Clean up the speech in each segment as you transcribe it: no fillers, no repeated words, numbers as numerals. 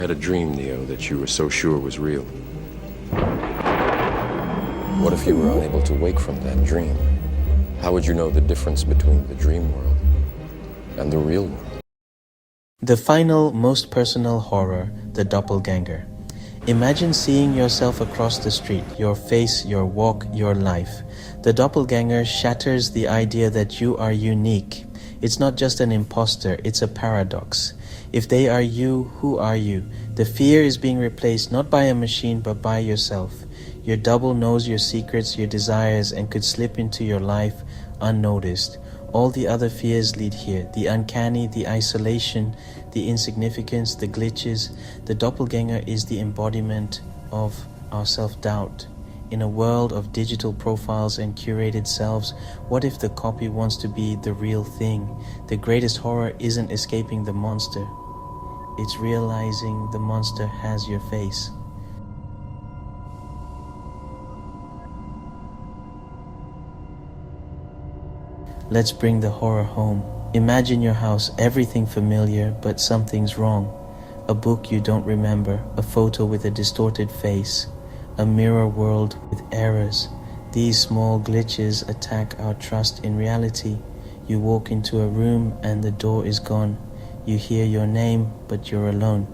I had a dream, Neo, that you were so sure was real. What if you were unable to wake from that dream? How would you know the difference between the dream world and the real world? The final, most personal horror, the doppelganger. Imagine seeing yourself across the street, your face, your walk, your life. The doppelganger shatters the idea that you are unique. It's not just an imposter, it's a paradox. If they are you, who are you? The fear is being replaced not by a machine but by yourself. Your double knows your secrets, your desires, and could slip into your life unnoticed. All the other fears lead here, the uncanny, the isolation, the insignificance, the glitches. The doppelganger is the embodiment of our self-doubt. In a world of digital profiles and curated selves, what if the copy wants to be the real thing? The greatest horror isn't escaping the monster. It's realizing the monster has your face. Let's bring the horror home. Imagine your house, everything familiar, but something's wrong. A book you don't remember, a photo with a distorted face, a mirror world with errors. These small glitches attack our trust in reality. You walk into a room and the door is gone. You hear your name, but you're alone.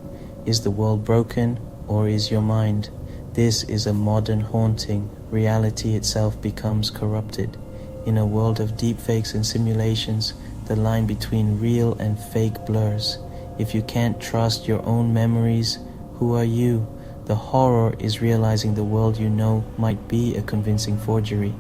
Is the world broken, or is your mind? This is a modern haunting. Reality itself becomes corrupted. In a world of deepfakes and simulations, the line between real and fake blurs. If you can't trust your own memories, who are you? The horror is realizing the world you know might be a convincing forgery.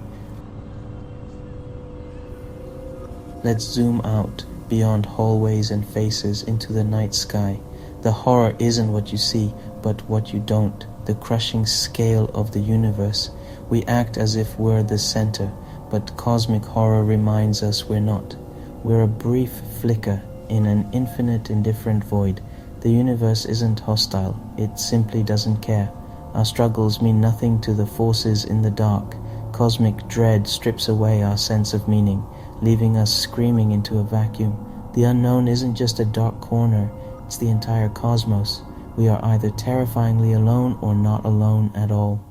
Let's zoom out, beyond hallways and faces, into the night sky. The horror isn't what you see, but what you don't. The crushing scale of the universe. We act as if we're the center, but cosmic horror reminds us we're not. We're a brief flicker in an infinite indifferent void. The universe isn't hostile, it simply doesn't care. Our struggles mean nothing to the forces in the dark. Cosmic dread strips away our sense of meaning, leaving us screaming into a vacuum. The unknown isn't just a dark corner, it's the entire cosmos. We are either terrifyingly alone or not alone at all.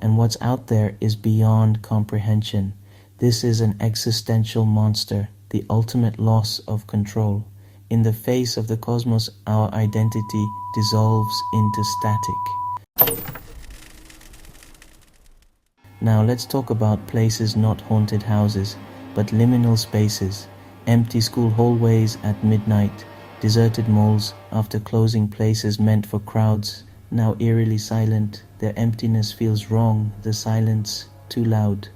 And what's out there is beyond comprehension. This is an existential monster, the ultimate loss of control. In the face of the cosmos, our identity dissolves into static. Now let's talk about places not haunted houses, but liminal spaces. Empty school hallways at midnight, deserted malls after closing, places meant for crowds, now eerily silent. Their emptiness feels wrong, the silence too loud.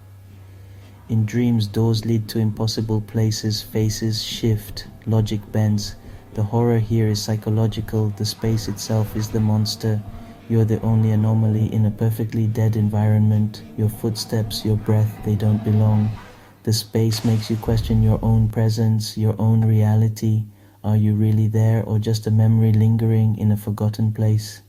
In dreams, doors lead to impossible places, faces shift, logic bends. The horror here is psychological, the space itself is the monster. You're the only anomaly in a perfectly dead environment. Your footsteps, your breath, they don't belong. The space makes you question your own presence, your own reality. Are you really there, or just a memory lingering in a forgotten place?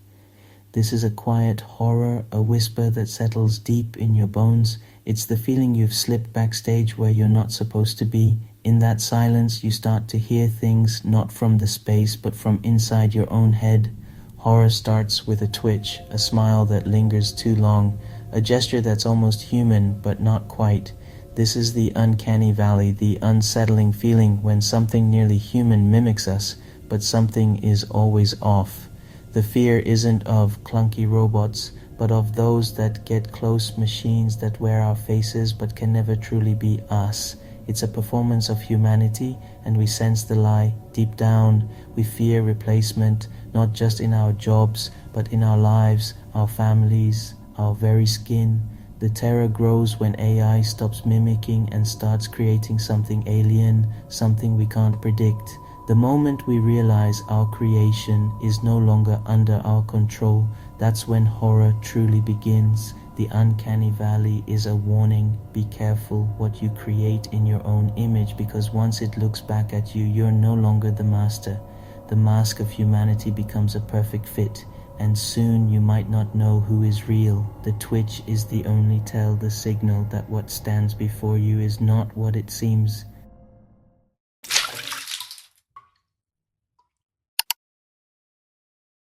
This is a quiet horror, a whisper that settles deep in your bones. It's the feeling you've slipped backstage where you're not supposed to be. In that silence, you start to hear things not from the space but from inside your own head. Horror starts with a twitch, a smile that lingers too long, a gesture that's almost human but not quite. This is the uncanny valley, the unsettling feeling when something nearly human mimics us, but something is always off. The fear isn't of clunky robots, but of those that get close, machines that wear our faces but can never truly be us. It's a performance of humanity, and we sense the lie. Deep down, we fear replacement, not just in our jobs, but in our lives, our families, our very skin. The terror grows when AI stops mimicking and starts creating something alien, something we can't predict. The moment we realize our creation is no longer under our control, that's when horror truly begins. The uncanny valley is a warning. Be careful what you create in your own image, because once it looks back at you, you're no longer the master. The mask of humanity becomes a perfect fit, and soon you might not know who is real. The twitch is the only tell, the signal that what stands before you is not what it seems.